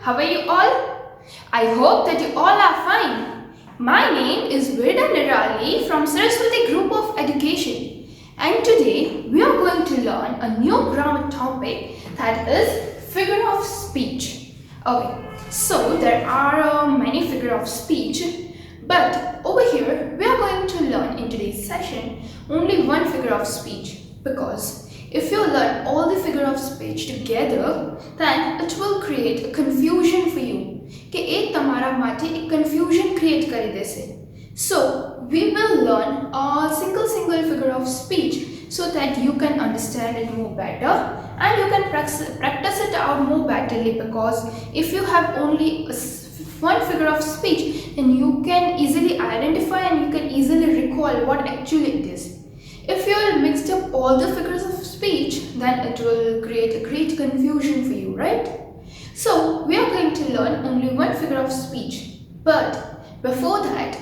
How are you all? I hope that you all are fine. My name is Virda Nirali from Saraswati Group of Education, and today we are going to learn a new grammar topic, that is figure of speech. Okay, so there are many figure of speech, but over here we are going to learn in today's session only one figure of speech, because if you learn all the figure of speech together, then it will create a confusion for you. કે એ તમારા માટે એક confusion create કરી દેશે. So we will learn a single figure of speech so that you can understand it more better and you can practice it out more betterly, because if you have only one figure of speech, then you can easily identify and you can easily recall what actually it is. If you will mix up all the figures of speech, then it will create a great confusion for you, right? So we are going to learn only one figure of speech. But before that,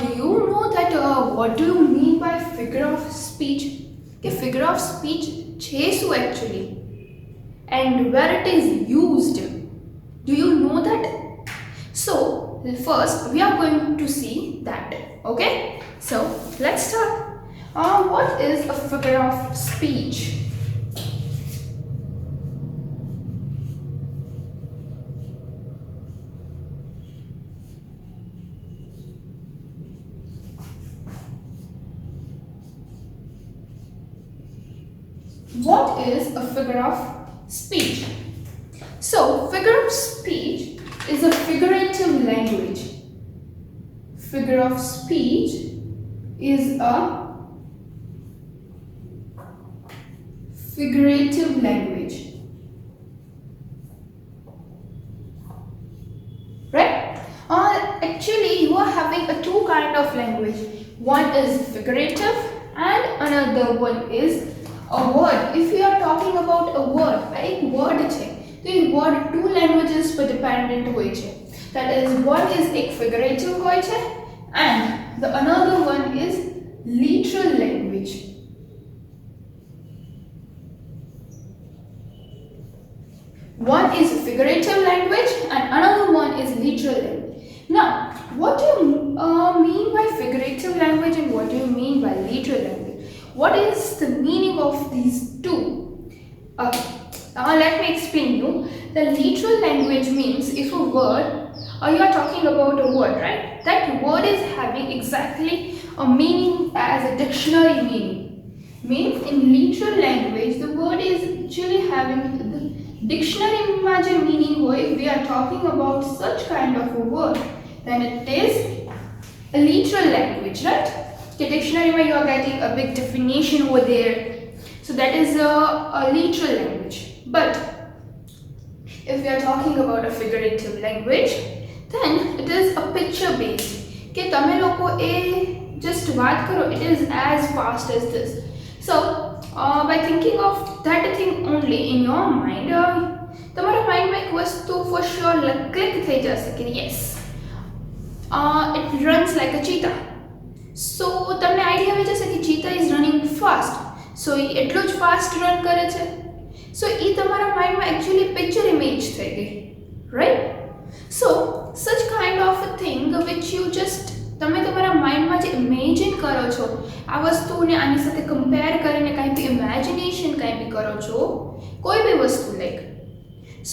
do you know that what do you mean by figure of speech? The figure of speech છે શું actually, and where it is used. Do you know that? So first we are going to see that. Okay, so let's start. What is a figure of speech? What is a figure of speech? So, figure of speech is a figurative language. Figure of speech is a figurative language. Right? Actually, you are having two kind of language. One is figurative and another one is a word. If you are talking about a word, એક word છે, તો એ word two languages પર dependent હોય છે. That is, one is એક figurative હોય છે and the another one is literal language. One is figurative language and another one is literal language. Now, what do you mean by figurative language and what do you mean by literal language? What is the meaning of these two? Let me explain you. The literal language means if a word, you are talking about a word, right? That word is having exactly a meaning as a dictionary meaning. Means in literal language, the word is actually having the dictionary meaning. If we are talking about such kind of a word, then it is a literal language, right? The dictionary where you are getting a big definition over there, so that is a literal language. But if we are talking about a figurative language, then it is a picture based. કે તમે લોકો એ just વાત કરો, it is as fast as this. So by thinking of that thing only in your mind, તમારા માઇન્ડમાં એક વસ્તુ for sure click થઈ જશે કે yes, it runs like a cheetah. So તમને આઈડિયા આવી જશે કે ચીતા ઇઝ રનિંગ ફાસ્ટ, સો એ એટલું જ ફાસ્ટ રન કરે છે. સો એ તમારા માઇન્ડમાં એકચ્યુઅલી પિક્ચર ઇમેજ થઈ ગઈ, રાઈટ? સો સચ kind of a thing which you just તમે તમારા માઇન્ડમાં જે ઇમેજિન કરો છો, આ વસ્તુને આની સાથે કમ્પેર કરીને કાંઈ બી ઇમેજિનેશન કાંઈ બી કરો છો, કોઈ બી વસ્તુ like,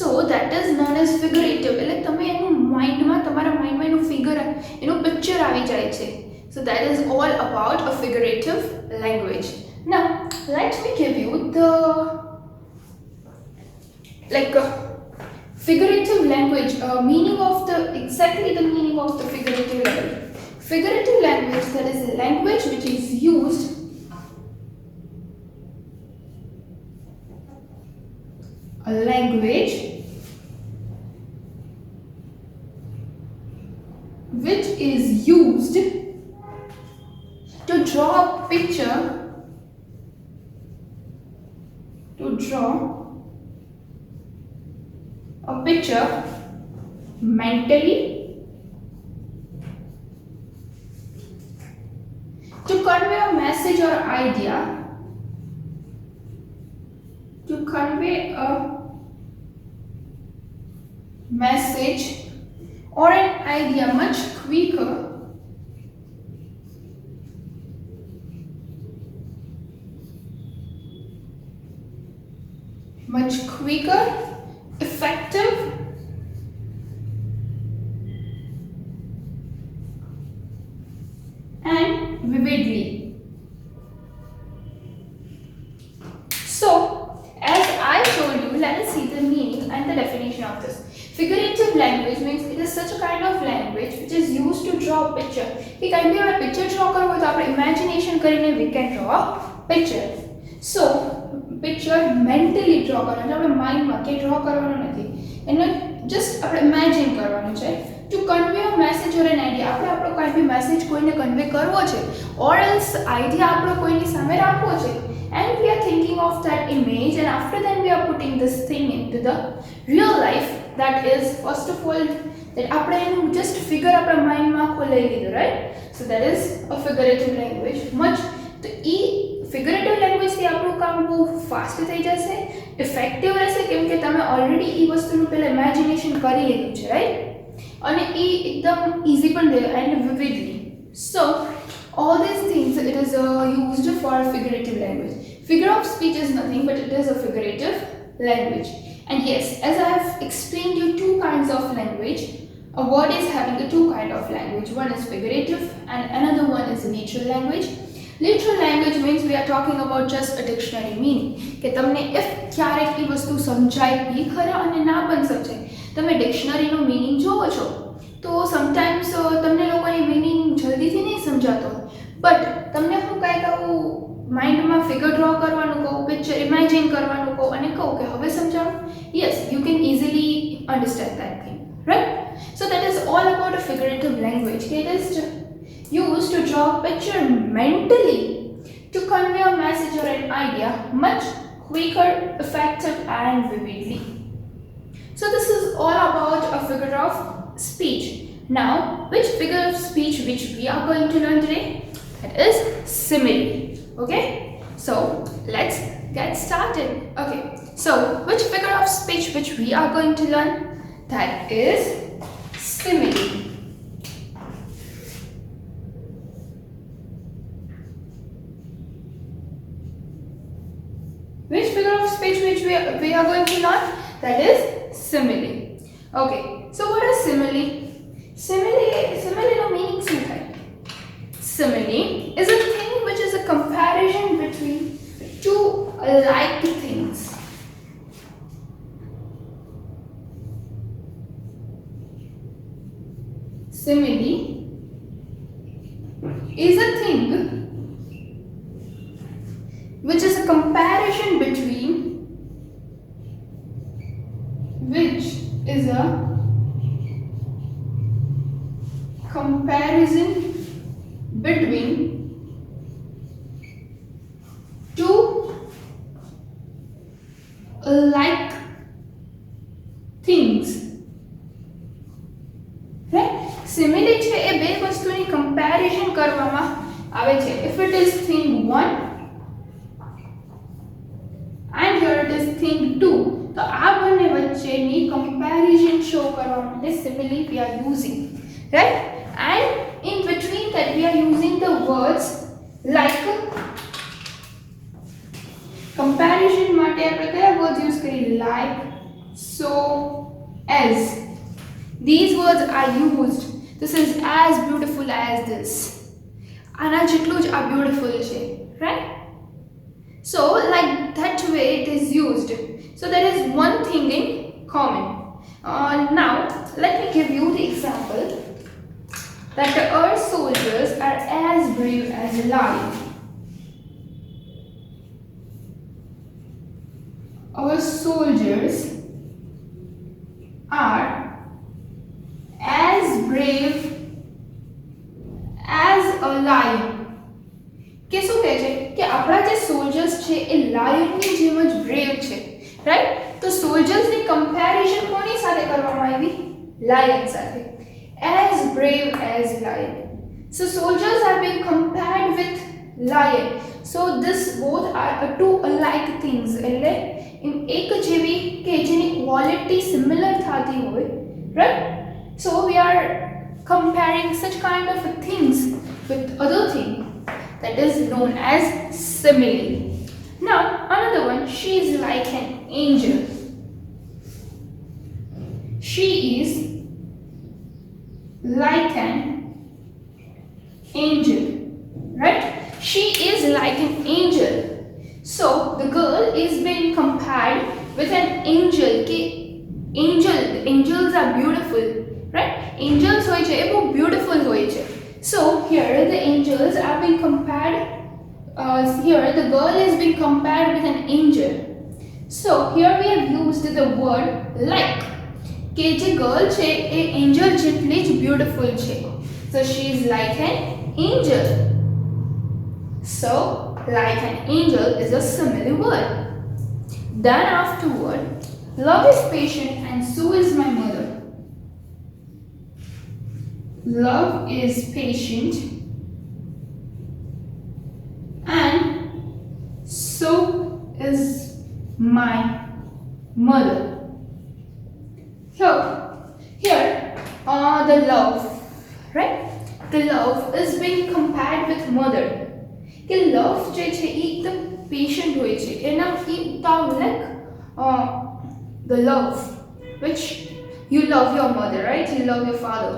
so that is known as figurative. એટલે તમે એનું માઇન્ડમાં, તમારા માઇન્ડમાં એનું ફિગર, એનું પિક્ચર આવી જાય છે. So that is all about a figurative language. Now, let me give you the figurative language meaning of the meaning of the figurative language. Figurative language, that is a language which is used to draw a picture, mentally, to convey a message or idea, to convey a message or an idea much quicker effective and vividly. So, as I told you, let us see the meaning and the definition of this. Figurative language means it is such a kind of language which is used to draw a picture. कि कहीं भी हमें picture draw करना हो तो આપણે imagination કરીને we can draw a picture. So, picture mentally draw કરવાનો છે, આપણે mind માં કે draw કરવાનો નથી. એને just આપણે imagine કરવાનું છે. To convey a message or an idea, આપણે આપણો કોઈ બી message કોઈને convey કરવો છે or else idea આપણો કોઈની સામે રાખવો છે. And we are thinking of that image, and after that we are putting this thing into the real life. That is, first of all, that આપણે એનું just figure આપણા mind માં ખોલાઈ લીધું, right? So that is a figurative language. Much તો એ figurative language થી આપણું કામ બહુ ફાસ્ટ થઈ જશે, ઇફેક્ટિવ રહેશે, કેમ કે તમે ઓલરેડી એ વસ્તુનું પહેલા ઇમેજિનેશન કરી લીધું છે, રાઈટ? અને એ એકદમ ઇઝી પણ રહે and vividly. So all these things, it is used for figurative language. Figure of speech is nothing but it is a figurative language. And yes, as I have explained you two kinds of language, a word is having the two kind of language. One is figurative and another one is literal language. Literal language means we are talking about just a dictionary meaning. કે તમને if ક્યારેક એ વસ્તુ સમજાય બી ખરા અને ના પણ સમજાય, તમે ડિક્શનરીનો મીનિંગ જોવો છો તો સમટાઈમ્સ તમને લોકોની મીનિંગ જલ્દીથી નહીં સમજાતો, બટ તમને હું કાંઈક આવું માઇન્ડમાં ફિગર ડ્રો કરવાનું કહું, પિક્ચર ઇમેજિન કરવાનું કહું અને કહું કે હવે સમજાવો, yes you can easily understand that thing, right? So that is all about a figurative language. It is used to draw a picture mentally to convey a message or an idea much quicker, effective and vividly. So this is all about a figure of speech. Now, which figure of speech which we are going to learn today? That is simile. Okay? So let's get started. Okay. So which figure of speech which we are going to learn? That is simile. Which figure of speech which we are going to learn? That is simile. Okay. So what is simile? Simile no meaning શું થાય? Simile is a thing which is a comparison between two alike things. Simile is a thing which is a comparison between two alike things. Right? Simile છે એ બે વસ્તુની comparison કરવામાં આવે છે. If it is thing 1 and here it is thing 2, તો આ બંને વચ્ચેની comparison show કરવા માટે simile we are using, right? And in between that we are using the words like comparison માટે આપણે કયા words use કરીએ? Like, so, as. These words are used. This is as beautiful as this. આના જેટલું જ આ beautiful છે, right? So like that way it is used. So there is one thing in common. Now let me give you the example that our soldiers are as brave as a lion. Our soldiers are as brave as a lion. કે શું કહે છે કે આપણા જે soldiers છે એ લાયનની જેમ જ બ્રેવ છે, રાઈટ? તો સોલ્જર્સની કમ્પેરિઝન કોની સાથે કરવામાં આવી? લાયન સાથે. As brave as lion. So soldiers are being compared with lion. So this both are two alike things. એટલે એક જેવી કે જેની ક્વોલિટી સિમિલર થતી હોય right? So we are comparing such kind of things with other thing, that is known as simile. Now another one, she is like an angel. She is like an angel, right? She is like an angel. So the girl is being compared with an angel. Angels are beautiful, right? Angels હોય છે એ બહુ beautiful હોય છે. So here the angels are being compared. Here the girl is being compared with an angel. So here we have used the word like. કે જે girl છે એ angel જેટલી જ beautiful છે. So she is like an angel. So like an angel is a simile word. Then afterward, love is patient and so is my mother. Love is patient and so is my mother. The love, right? The love is being compared with mother. કે love જે છે એ એકદમ patient હોય છે. એના like the love which you love your mother, right? You love your father.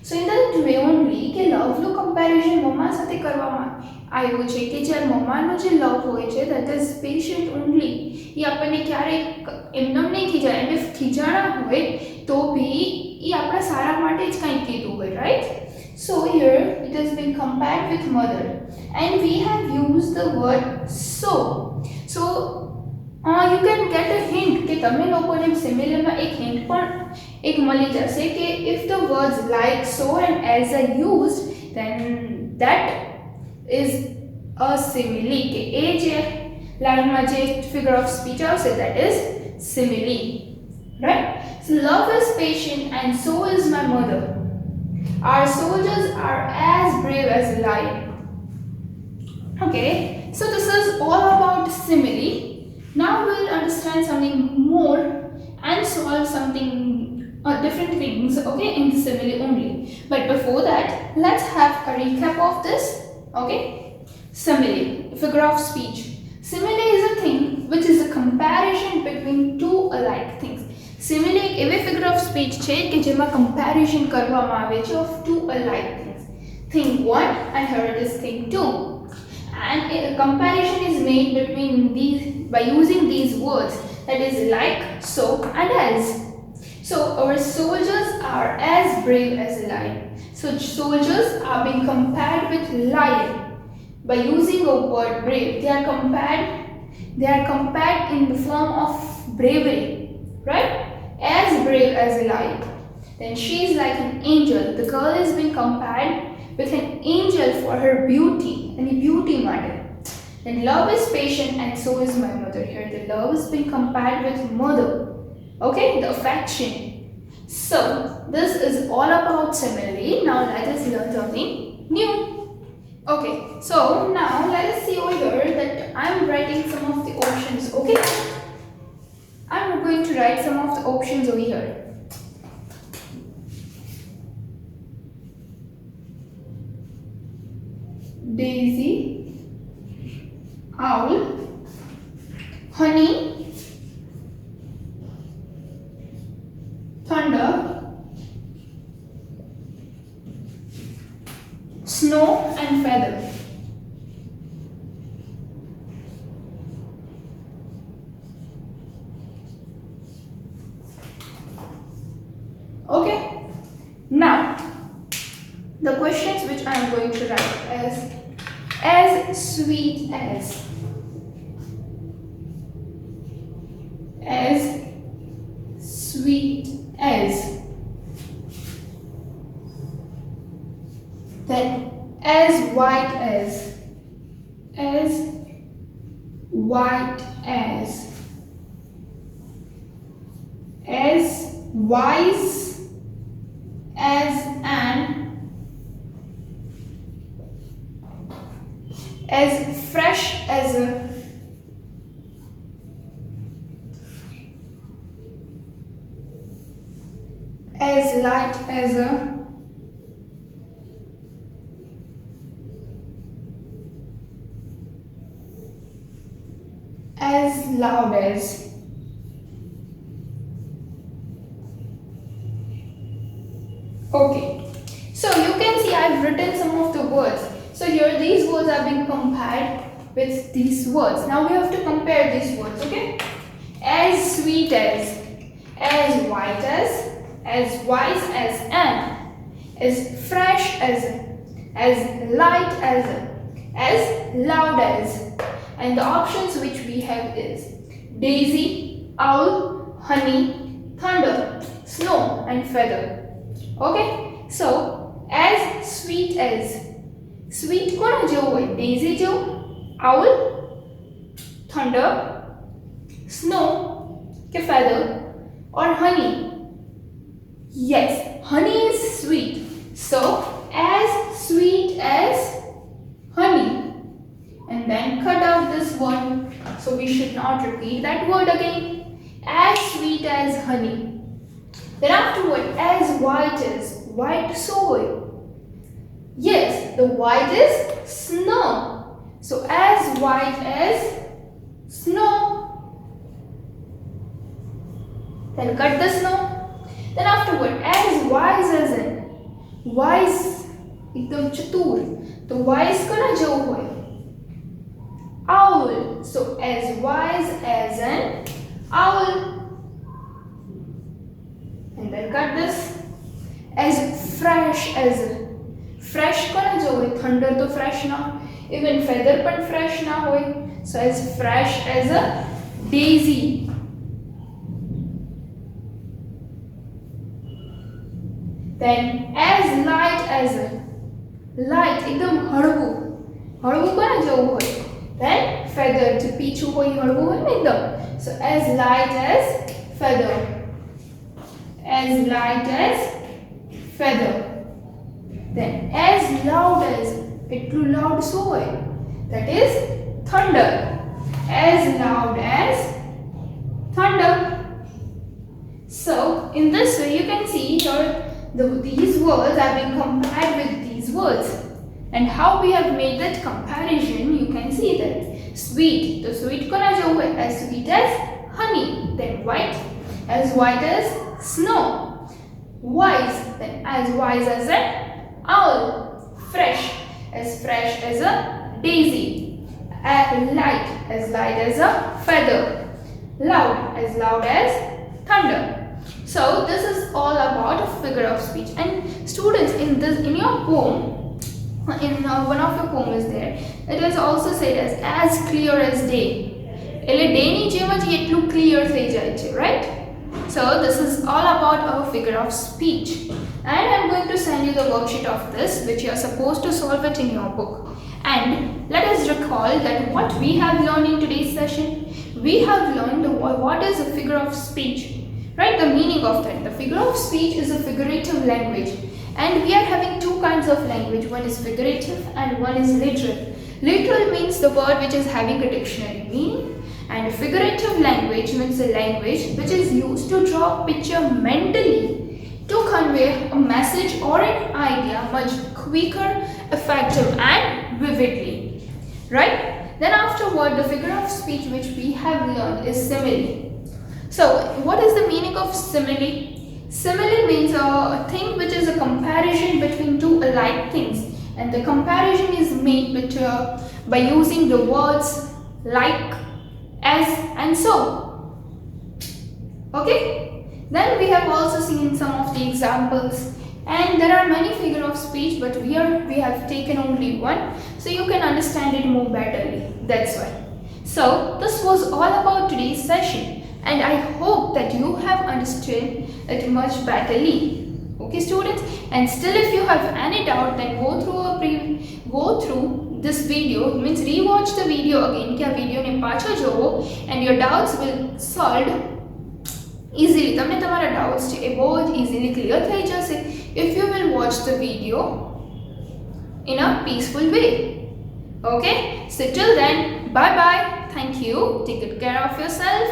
So in that way only કે love નું comparison મમ્મા સાથે કરવામાં આવ્યું છે કે જે મમ્માનો જે love હોય છે that is patient only. એ આપણને ક્યારે એમનેમ નહીં ખીજાય, અને ખીજાણા હોય તો ભી એ આપણા સારા માટે જ કંઈ કીધું હોય, right? So here it has been compared with mother and we have used the word so. So you can get a hint કે તમે લોકોને સિમિલરમાં એક hint પણ એક મળી જશે કે if the words like, so and as are used, then that is a simile. કે એ જે લાઈનમાં જે figure of speech આવશે that is simile, right? So love is patient and so is my mother. Our soldiers are as brave as a lion. Okay, so this is all about simile. Now we'll understand something more and solve something different things, okay, in simile only. But before that, let's have a recap of this. Okay, simile, figure of speech. Simile is a thing which is a comparison between two alike things. Simile એક એવી figure of speech છે કે જેમાં comparison કરવામાં આવે છે of two alike things. Thing 1 and here it is thing 2. And a comparison is made between these by using these words, that is like, so and as. So our soldiers are as brave as a lion. So soldiers are being compared with lion by using a word brave. They are compared in the form of bravery, right? As brave as a lion. Then she is like an angel. The girl is being compared with an angel for her beauty, and beauty matter. Then love is patient and so is my mother. Here the love is being compared with mother. Okay, the affection. So this is all about simile. Now let us learn something new. Okay, so now let us see over here that I am writing some of the options. Okay, I am going to write some of the options over here. Daisy, owl, honey, thunder, snow and feather. Okay, now the questions which I am going to write as sweet as sweet as, then as white as white as wise as an as fresh as a as light as a, as loud as. Okay, so you can see I've written some of the words. So here these words are being compared with these words. Now we have to compare these words, okay? As sweet as white as wise as fresh as light as loud as. And the options which we have is daisy, owl, honey, thunder, snow and feather. Okay, so as sweet કોના જેવું હોય? Daisy જેવું, owl, thunder, snow કે feather or honey? Yes, honey is sweet. So as sweet as honey. And then cut out this word. So we should not repeat that word again. As sweet as honey. Then afterward, as white soil. Yes, the white is snow. So as white as snow. Then cut the snow. Then afterward, as wise as in wise, एकदम चतुर. तो wise कोना जेवू होय? Owl. So as wise as an owl. And then cut this. As fresh कोना जो होय? Thunder तो fresh ना, even feather पण fresh ना होय. So as fresh as a daisy. Then as light एकदम हळवू कोना जेवू होय? Then feather जो पीछू होय हळवू होय ने एकदम. So as light as feather. As light as feather. Then as loud as, એટલું loud શું હોય? That is thunder. As loud as thunder. So in this way you can see here these words are being compared with these words. And how we have made that comparison, you can see that sweet, the sweet कोना जेवू होय? As sweet as honey. Then white as snow. Wise, then as wise as an owl. Fresh as a daisy. Light as a feather. Loud as thunder. So this is all about a figure of speech. And students, in your poem, one of your poem is there, it is also said as clear as day. એટલે day ની જેમ જ એટલું clear થઈ જાય છે, right? So this is all about our figure of speech. And I'm going to send you the worksheet of this, which you are supposed to solve it in your book. And let us recall that what we have learned in today's session. We have learned what is a figure of speech, right? The meaning of that. The figure of speech is a figurative language. And we are having two kinds of language. One is figurative and one is literal. Literal means the word which is having a dictionary meaning. And figurative language means a language which is used to draw a picture mentally to convey a message or an idea much quicker, effective and vividly. Right? Then afterward, the figure of speech which we have learned is simile. So what is the meaning of simile? Simile means a thing which is a comparison between two alike things. And the comparison is made by using the words like, as and so. Okay? Then we have also seen some of the examples, and there are many figure of speech, but here we have taken only one, so you can understand it more betterly. That's why. So this was all about today's session, and I hope that you have understood it much betterly. Okay, students? And still, if you have any doubt, then go through this video, means rewatch the video again. क्या video ने पाछो जोवो, and your doubts will solved easily. તમને તમારા doubts છે એ બહુ easily clear થઈ જશે if you will watch the video in a peaceful way. Okay, so till then, bye bye. Thank you. Take good care of yourself.